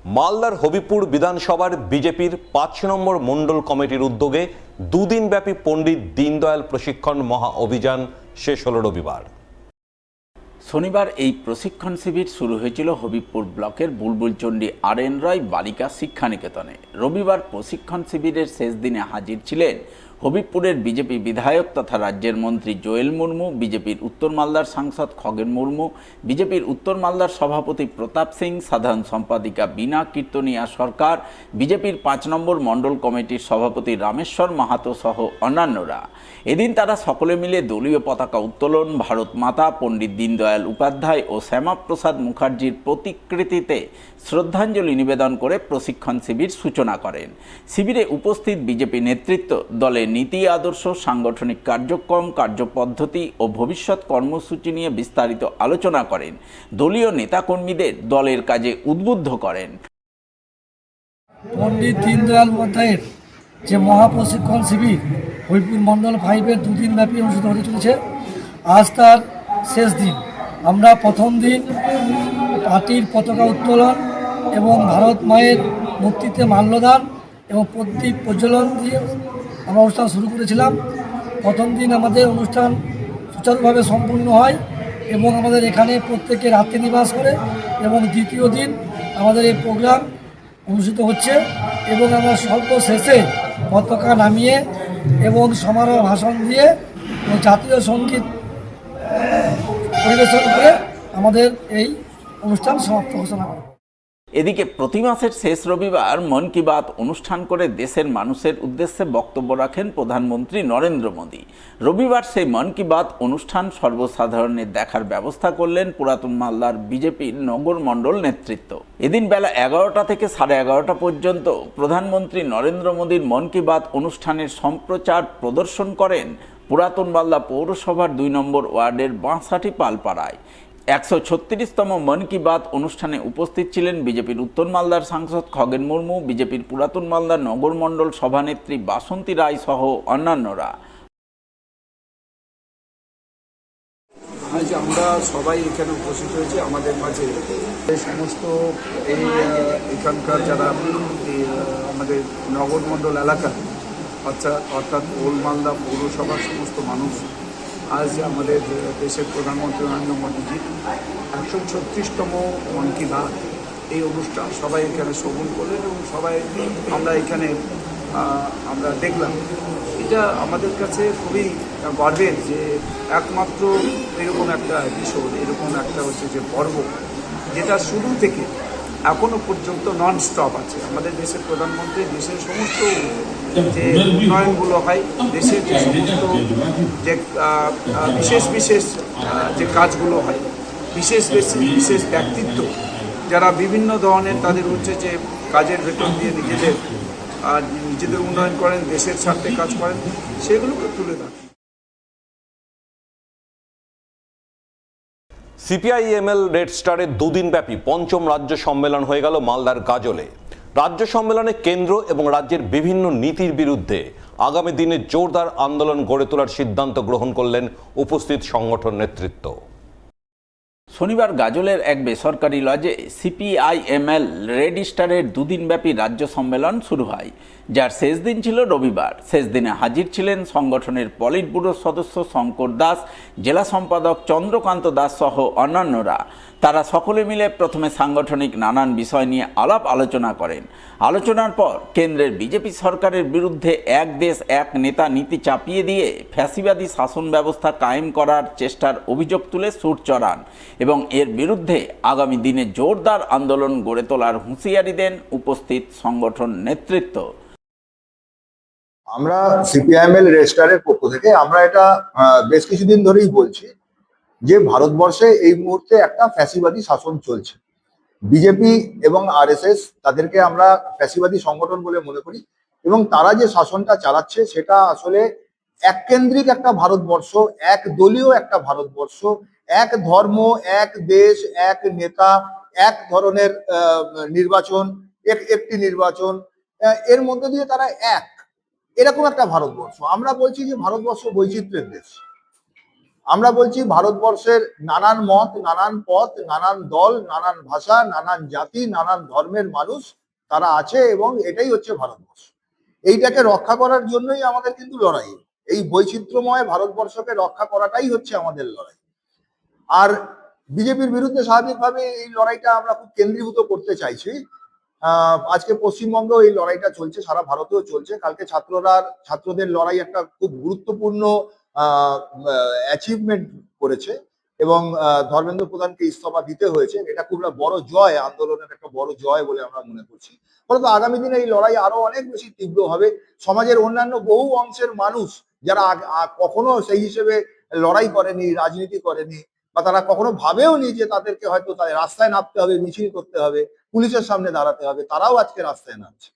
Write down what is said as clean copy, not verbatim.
মালদার হবিপুর বিধানসভার বিজেপির ৫ নম্বর মণ্ডল কমিটির উদ্যোগে দুদিনব্যাপী পণ্ডিত দীনদয়াল প্রশিক্ষণ মহা অভিযান শেষ হল রবিবার। শনিবার এই প্রশিক্ষণ শিবির শুরু হয়েছিল হবিবপুর ব্লকের বুলবুলচণ্ডী আর.এন. রায় বালিকা শিক্ষানিকেতনে। রবিবার প্রশিক্ষণ শিবিরের শেষ দিনে হাজির ছিলেন হবিবপুরের বিজেপি বিধায়ক তথা রাজ্যের মন্ত্রী জোয়েল মুর্মু, বিজেপির উত্তর মালদার সাংসদ খগেন মুর্মু, বিজেপির উত্তর মালদার সভাপতি প্রতাপ সিং, সাধারণ সম্পাদিকা বীণা কীর্তনিয়া সরকার, বিজেপির ৫ নম্বর মণ্ডল কমিটির সভাপতি রামেশ্বর মাহাতো সহ অন্যান্যরা। এদিন তারা সকলে মিলে দলীয় পতাকা উত্তোলন, ভারত মাতা, পণ্ডিত দীনদয়াল উপাধ্যায় ও শ্যামাপ্রসাদ মুখার্জির প্রতিকৃতিতে শ্রদ্ধাঞ্জলি নিবেদন করে প্রশিক্ষণ শিবির সূচনা করেন। শিবিরে উপস্থিত বিজেপি নেতৃত্ব দলের নীতি আদর্শ, সাংগঠনিক কার্যক্রম, কার্যপদ্ধতি ও ভবিষ্যৎ কর্মসূচি নিয়ে বিস্তারিত আলোচনা করেন। দলীয় নেতাকর্মীদের দলের কাজে উদ্বুদ্ধ করেন। পণ্ডিত দীনদয়াল উপাধ্যায়ের যে মহাপ্রশিক্ষণ শিবির হবিবপুর মণ্ডল 5-এর দুদিনব্যাপী অনুষ্ঠিত হতে চলেছে। আজ তার শেষ দিন। আমরা প্রথম দিন পার্টির পতাকা উত্তোলন এবং ভারত মায়ের মূর্তিতে মাল্যদান এবং প্রদীপ প্রজ্বলন দিয়ে আমরা অনুষ্ঠান শুরু করেছিলাম। প্রথম দিন আমাদের অনুষ্ঠান সুচারুভাবে সম্পূর্ণ হয় এবং আমাদের এখানে প্রত্যেকে রাত্রি নিবাস করে, এবং দ্বিতীয় দিন আমাদের এই প্রোগ্রাম অনুষ্ঠিত হচ্ছে এবং আমরা সর্বশেষে পতাকা নামিয়ে এবং সমারোহ ভাষণ দিয়ে জাতীয় সঙ্গীত পরিবেশন করে আমাদের এই অনুষ্ঠান সমাপ্ত ঘোষণা করা। এদিকে প্রতি মাসের শেষ রবিবার মন কি বাত অনুষ্ঠান করে দেশের মানুষের উদ্দেশ্যে বক্তব্য রাখেন প্রধানমন্ত্রী নরেন্দ্র মোদী। রবিবার সেই মন কি বাত অনুষ্ঠান সর্বসাধারণের দেখার ব্যবস্থা করলেন পুরাতন মালদার বিজেপির নগর মণ্ডল নেতৃত্ব। এদিন বেলা 11টা থেকে 11:30 পর্যন্ত প্রধানমন্ত্রী নরেন্দ্র মোদীর মন কি বাত অনুষ্ঠানের সম্প্রচার প্রদর্শন করেন পুরাতন মালদা পৌরসভার 2 নম্বর ওয়ার্ডের বাঁশাটি পালপাড়ায়। 136তম মন কি বাত অনুষ্ঠানে উপস্থিত ছিলেন বিজেপির উত্তর মালদার সাংসদ খগেন মুর্মু, বিজেপির পুরাতন মালদার নগর মণ্ডল সভানেত্রী বাসন্তী রায় সহ অন্যান্যরা। আজ আমরা সবাই এখানে উপস্থিত হয়েছি। আমাদের মাঝে এই সমস্ত এখানকার যারা আমাদের নগর মণ্ডল এলাকা অর্থাৎ ওল্ড মালদা পৌরসভার সমস্ত মানুষ, আজ আমাদের দেশের প্রধানমন্ত্রী নরেন্দ্র মোদীজির 136তম মন কি বাত এই অনুষ্ঠান সবাই এখানে শ্রবণ করলেন এবং সবাই আমরা এখানে আমরা দেখলাম। এটা আমাদের কাছে খুবই গর্বের যে একমাত্র এরকম একটা এপিসোড, এরকম একটা হচ্ছে যে পর্ব, যেটা শুরু থেকে এখনো পর্যন্ত নন স্টপ আছে। আমাদের দেশের প্রধানমন্ত্রী দেশের সমস্ত যে উন্নয়নগুলো হয়, দেশের যে সমস্ত যে বিশেষ যে কাজগুলো হয়, বিশেষ ব্যক্তিত্ব যারা বিভিন্ন ধরনের তাদের হচ্ছে যে কাজের ভেতর দিয়ে নিজেদের উন্নয়ন করেন, দেশের স্বার্থে কাজ করেন, সেগুলোকে তুলে ধরেন। সিপিআইএমএল রেড স্টারের দুদিনব্যাপী 5ম রাজ্য সম্মেলন হয়ে গেল মালদার গাজলে। রাজ্য সম্মেলনে কেন্দ্র এবং রাজ্যের বিভিন্ন নীতির বিরুদ্ধে আগামী দিনে জোরদার আন্দোলন গড়ে তোলার সিদ্ধান্ত গ্রহণ করলেন উপস্থিত সংগঠন নেতৃত্ব। শনিবার গাজলের এক বেসরকারি লজে সিপিআইএমএল রেড স্টারের দুদিনব্যাপী রাজ্য সম্মেলন শুরু হয়, যার শেষ দিন ছিল রবিবার। শেষ দিনে হাজির ছিলেন সংগঠনের পলিট ব্যুরোর সদস্য শঙ্কর দাস, জেলা সম্পাদক চন্দ্রকান্ত দাস সহ অন্যান্যরা। তারা সকলে মিলে প্রথমে সাংগঠনিক নানান বিষয় নিয়ে আলাপ আলোচনা করেন। আলোচনার পর কেন্দ্রের বিজেপি সরকারের বিরুদ্ধে এক দেশ এক নেতা নীতি চাপিয়ে দিয়ে ফ্যাসিবাদী শাসন ব্যবস্থা কায়েম করার চেষ্টার অভিযোগ তুলে সুর চড়ান এবং এর বিরুদ্ধে আগামী দিনে জোরদার আন্দোলন গড়ে তোলার হুঁশিয়ারি দেন উপস্থিত সংগঠন নেতৃত্ব। আমরা সিপিআইএমএল রেড স্টারের পক্ষ থেকে আমরা এটা বেশ কিছুদিন ধরেই বলছি যে ভারতবর্ষে এই মুহূর্তে একটা ফ্যাসিবাদী শাসন চলছে। বিজেপি এবং আরএসএস তাদেরকে আমরা ফ্যাসিবাদী সংগঠন বলে মনে করি, এবং তারা যে শাসনটা চালাচ্ছে সেটা আসলে এককেন্দ্রিক একটা ভারতবর্ষ, এক দলীয় একটা ভারতবর্ষ, এক ধর্ম, এক দেশ, এক নেতা, এক ধরনের নির্বাচন, একটি নির্বাচন, এর মধ্যে দিয়ে তারা এরকম একটা ভারতবর্ষ। আমরা বলছি যে ভারতবর্ষ বৈচিত্র্যের দেশ। আমরা বলছি ভারতবর্ষের নানান মত, নানান পথ, নানান দল, নানান ভাষা, নানান জাতি, নানান ধর্মের মানুষ তারা আছে এবং এটাই হচ্ছে ভারতবর্ষ। এইটাকে রক্ষা করার জন্যই আমাদের কিন্তু লড়াই। এই বৈচিত্র্যময় ভারতবর্ষকে রক্ষা করাটাই হচ্ছে আমাদের লড়াই। আর বিজেপির বিরুদ্ধে স্বাভাবিকভাবে এই লড়াইটা আমরা খুব কেন্দ্রীভূত করতে চাইছি। আজকে পশ্চিমবঙ্গেও এই লড়াইটা চলছে, সারা ভারতেও চলছে। কালকে ছাত্রদের লড়াই একটা খুব গুরুত্বপূর্ণ অ্যাচিভমেন্ট করেছে এবং ধর্মেন্দ্র প্রধানকে ইস্তফা দিতে হয়েছে। এটা খুব একটা বড় জয়, আন্দোলনের একটা বড় জয় বলে আমরা মনে করছি। ফলত আগামী দিনে এই লড়াই আরো অনেক বেশি তীব্র হবে। সমাজের অন্যান্য বহু অংশের মানুষ যারা কখনো সেই হিসেবে লড়াই করেনি, রাজনীতি করেনি, বা তারা কখনো ভাবেও নি যে তাদেরকে হয়তো তাদের রাস্তায় নামতে হবে, মিছিল করতে হবে, পুলিশের সামনে দাঁড়াতে হবে, তারাও আজকে রাস্তায় নামছে।